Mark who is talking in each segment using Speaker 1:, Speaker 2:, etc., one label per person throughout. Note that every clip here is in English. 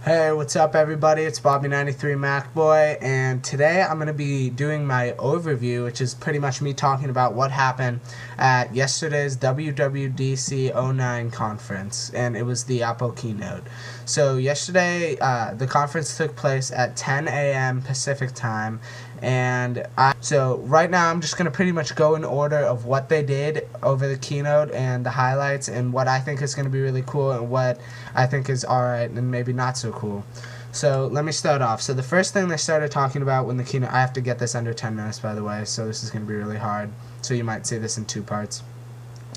Speaker 1: Hey, what's up everybody? It's Bobby93 MacBoy, and today I'm going to be doing my overview, which is pretty much me talking about what happened at yesterday's WWDC 09 conference, and it was the Apple keynote. So yesterday, the conference took place at 10 a.m. Pacific time, and so right now I'm just going to pretty much go in order of what they did over the keynote and the highlights and what I think is going to be really cool and what I think is alright and maybe not so cool. So let me start off. So the first thing they started talking about when the keynote, I have to get this under 10 minutes by the way, so this is going to be really hard, so you might see this in two parts.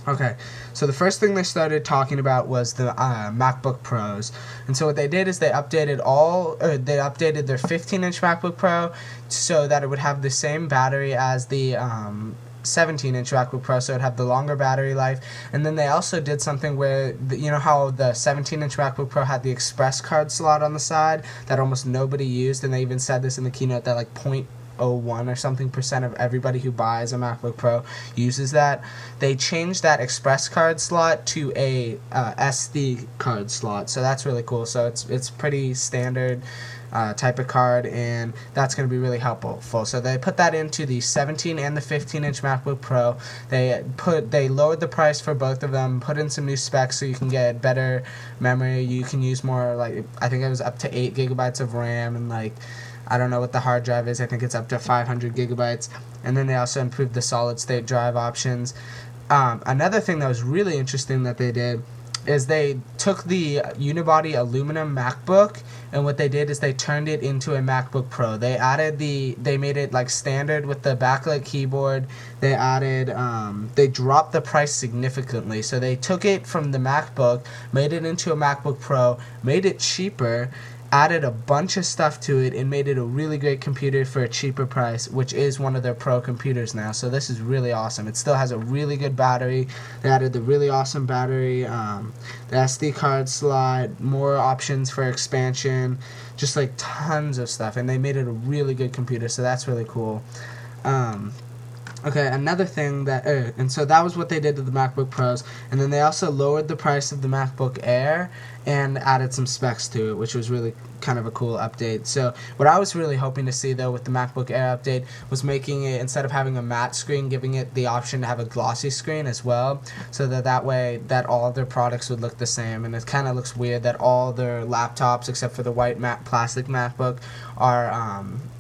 Speaker 1: Okay, so the first thing they started talking about was the MacBook Pros, and so what they did is they updated their 15-inch MacBook Pro so that it would have the same battery as the 17-inch MacBook Pro, so it'd have the longer battery life. And then they also did something where, you know how the 17-inch MacBook Pro had the Expresscard slot on the side that almost nobody used, and they even said this in the keynote that like 0.01 or something % of everybody who buys a MacBook Pro uses that. They changed that Expresscard slot to a SD card slot, so that's really cool. So it's pretty standard type of card, and that's going to be really helpful. So they put that into the 17 and the 15-inch MacBook Pro. They lowered the price for both of them, put in some new specs so you can get better memory. You can use more, like I think it was up to 8 gigabytes of RAM, and like I don't know what the hard drive is. I think it's up to 500 gigabytes. And then they also improved the solid state drive options. Another thing that was really interesting that they did is they took the unibody aluminum MacBook, and what they did is they turned it into a MacBook Pro. They made it like standard with the backlit keyboard. They dropped the price significantly. So they took it from the MacBook, made it into a MacBook Pro, made it cheaper, added a bunch of stuff to it, and made it a really great computer for a cheaper price, which is one of their Pro computers now. So this is really awesome. It still has a really good battery. They added the really awesome battery, the SD card slot, more options for expansion, just like tons of stuff, and they made it a really good computer, so that's really cool. Okay, another thing and so that was what they did to the MacBook Pros, and then they also lowered the price of the MacBook Air and added some specs to it, which was really kind of a cool update. So what I was really hoping to see though with the MacBook Air update was making it, instead of having a matte screen, giving it the option to have a glossy screen as well, so that way that all their products would look the same. And it kind of looks weird that all their laptops except for the white matte plastic MacBook are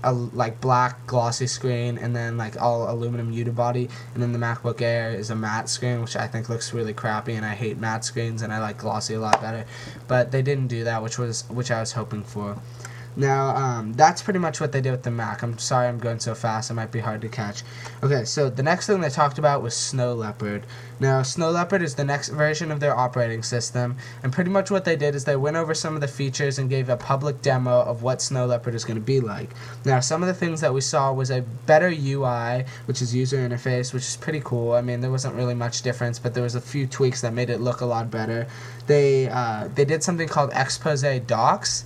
Speaker 1: a like black glossy screen, and then like all aluminum unibody, and then the MacBook Air is a matte screen, which I think looks really crappy, and I hate matte screens and I like glossy a lot better. But they didn't do that, which I was hoping for. Now, that's pretty much what they did with the Mac. I'm sorry I'm going so fast, it might be hard to catch. Okay, so the next thing they talked about was Snow Leopard. Now, Snow Leopard is the next version of their operating system, and pretty much what they did is they went over some of the features and gave a public demo of what Snow Leopard is going to be like. Now, some of the things that we saw was a better UI, which is user interface, which is pretty cool. I mean, there wasn't really much difference, but there was a few tweaks that made it look a lot better. They did something called Expose Docs,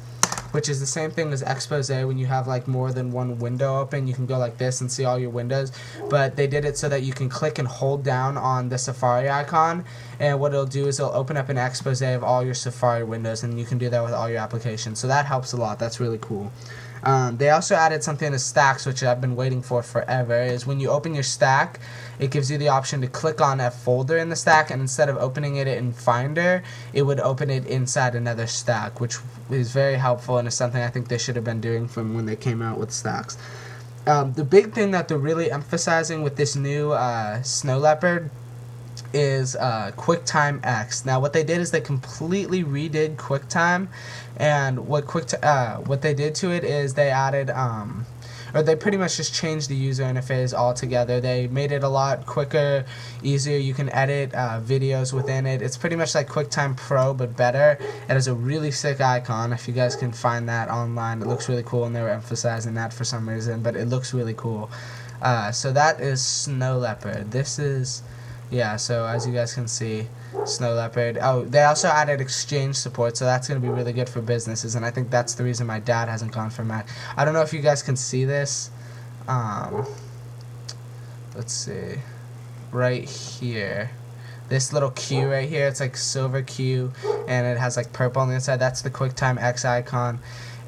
Speaker 1: which is the same thing as Expose. When you have like more than one window open, you can go like this and see all your windows, but they did it so that you can click and hold down on the Safari icon, and what it'll do is it'll open up an expose of all your Safari windows, and you can do that with all your applications, so that helps a lot. That's really cool. They also added something to Stacks, which I've been waiting for forever, is when you open your stack, it gives you the option to click on a folder in the stack, and instead of opening it in Finder, it would open it inside another stack, which is very helpful and is something I think they should have been doing from when they came out with Stacks. The big thing that they're really emphasizing with this new Snow Leopard is Quicktime X. Now what they did is they completely redid QuickTime, and what they did to it is they added or they pretty much just changed the user interface altogether. They made it a lot quicker, easier. You can edit videos within it. It's pretty much like QuickTime Pro, but better. It has a really sick icon. If you guys can find that online, it looks really cool, and they were emphasizing that for some reason, but it looks really cool. So that is Snow Leopard. This is, yeah, so as you guys can see, Snow Leopard. Oh, they also added Exchange support, so that's going to be really good for businesses, and I think that's the reason my dad hasn't gone for Mac. I don't know if you guys can see this. Let's see. Right here. this little Q right here, it's like silver Q, and it has like purple on the inside. That's the Quicktime X icon.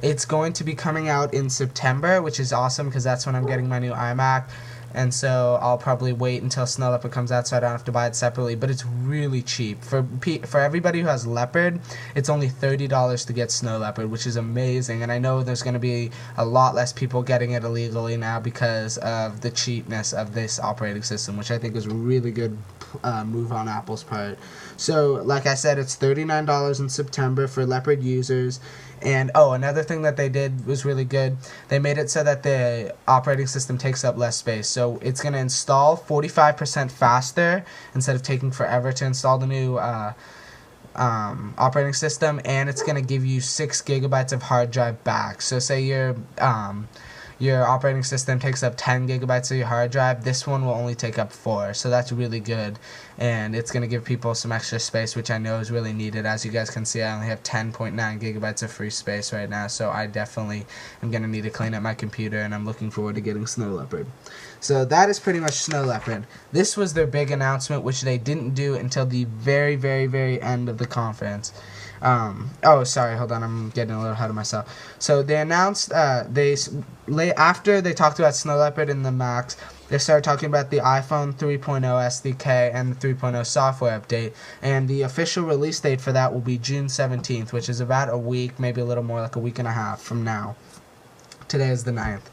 Speaker 1: It's going to be coming out in September, which is awesome because that's when I'm getting my new iMac. And so I'll probably wait until Snow Leopard comes out so I don't have to buy it separately. But it's really cheap. For everybody who has Leopard, it's only $30 to get Snow Leopard, which is amazing. And I know there's going to be a lot less people getting it illegally now because of the cheapness of this operating system, which I think is a really good move on Apple's part. So, like I said, it's $39 in September for Leopard users. And, oh, another thing that they did was really good. They made it so that the operating system takes up less space. So it's going to install 45% faster instead of taking forever to install the new operating system. And it's going to give you 6 gigabytes of hard drive back. So say your operating system takes up 10 gigabytes of your hard drive, this one will only take up 4, so that's really good, and it's going to give people some extra space, which I know is really needed. As you guys can see, I only have 10.9 gigabytes of free space right now, so I definitely am going to need to clean up my computer, and I'm looking forward to getting Snow Leopard. So that is pretty much Snow Leopard. This was their big announcement, which they didn't do until the very, very, very end of the conference. Oh, sorry, hold on, I'm getting a little ahead of myself. So they announced, after they talked about Snow Leopard and the Macs, they started talking about the iPhone 3.0 SDK and the 3.0 software update, and the official release date for that will be June 17th, which is about a week, maybe a little more, like a week and a half from now. Today is the 9th.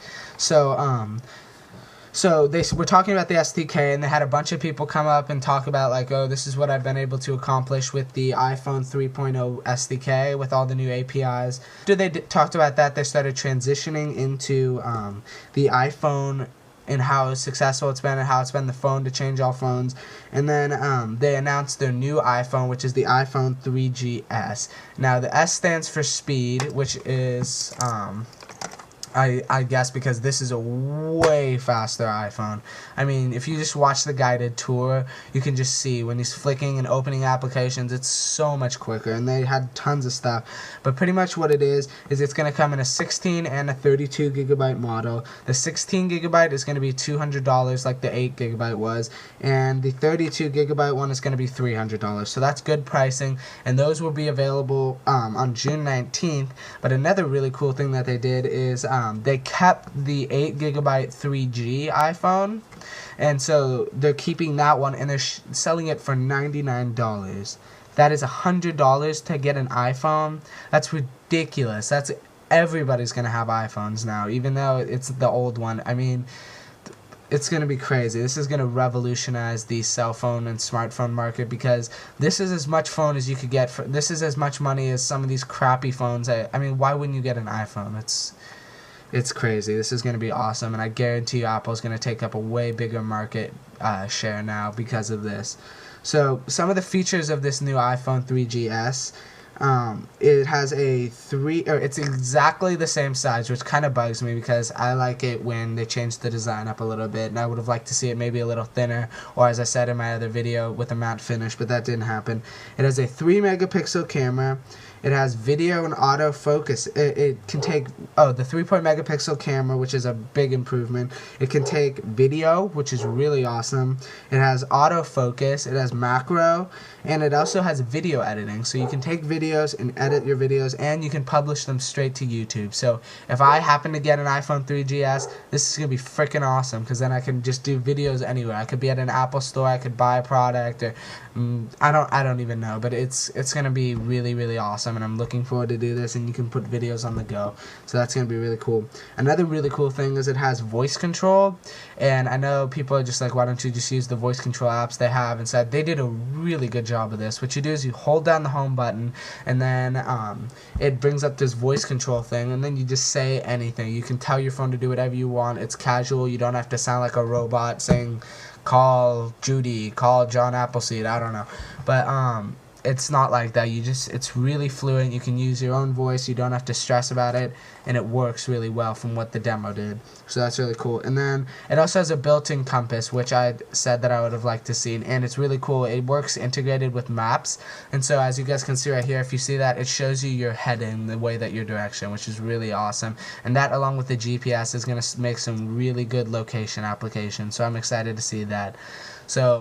Speaker 1: So they were talking about the SDK, and they had a bunch of people come up and talk about, like, oh, this is what I've been able to accomplish with the iPhone 3.0 SDK with all the new APIs. After they talked about that, they started transitioning into the iPhone and how successful it's been and how it's been the phone to change all phones. And then they announced their new iPhone, which is the iPhone 3GS. Now, the S stands for speed, which is I guess because this is a way faster iPhone. I mean, if you just watch the guided tour, you can just see when he's flicking and opening applications, it's so much quicker, and they had tons of stuff. But pretty much what it is it's going to come in a 16 and a 32 gigabyte model. The 16 gigabyte is going to be $200 like the 8 gigabyte was, and the 32 gigabyte one is going to be $300. So that's good pricing, and those will be available on June 19th. But another really cool thing that they did is they kept the 8 gigabyte 3G iPhone, and so they're keeping that one, and they're selling it for $99. That is $100 to get an iPhone. That's ridiculous. Everybody's gonna have iPhones now, even though it's the old one. I mean, it's going to be crazy. This is going to revolutionize the cell phone and smartphone market, because this is as much phone as you could get. This is as much money as some of these crappy phones. I mean, why wouldn't you get an iPhone? It's crazy. This is going to be awesome, and I guarantee you Apple's going to take up a way bigger market share now because of this. So some of the features of this new iPhone 3GS, it has it's exactly the same size, which kind of bugs me because I like it when they change the design up a little bit, and I would have liked to see it maybe a little thinner, or as I said in my other video, with a matte finish, but that didn't happen. It has a 3 megapixel camera. It has video and autofocus. It can take, the 3-point megapixel camera, which is a big improvement. It can take video, which is really awesome. It has autofocus. It has macro. And it also has video editing. So you can take videos and edit your videos, and you can publish them straight to YouTube. So if I happen to get an iPhone 3GS, this is going to be freaking awesome, because then I can just do videos anywhere. I could be at an Apple store. I could buy a product, or I don't even know. But it's going to be really, really awesome. And I'm looking forward to do this, and you can put videos on the go, so that's going to be really cool. Another really cool thing is it has voice control, and I know people are just like, why don't you just use the voice control apps they have inside? They did a really good job of this. What you do is you hold down the home button, and then it brings up this voice control thing, and then you just say anything. You can tell your phone to do whatever you want. It's casual. You don't have to sound like a robot saying, call Judy, call John Appleseed, I don't know. But it's not like that. It's really fluent. You can use your own voice. You don't have to stress about it, and it works really well from what the demo did. So that's really cool. And then it also has a built-in compass, which I said that I would have liked to see, and it's really cool. It works integrated with maps, and so as you guys can see right here, if you see that, it shows you your heading, the way that your direction, which is really awesome. And that, along with the GPS, is going to make some really good location applications. So I'm excited to see that. So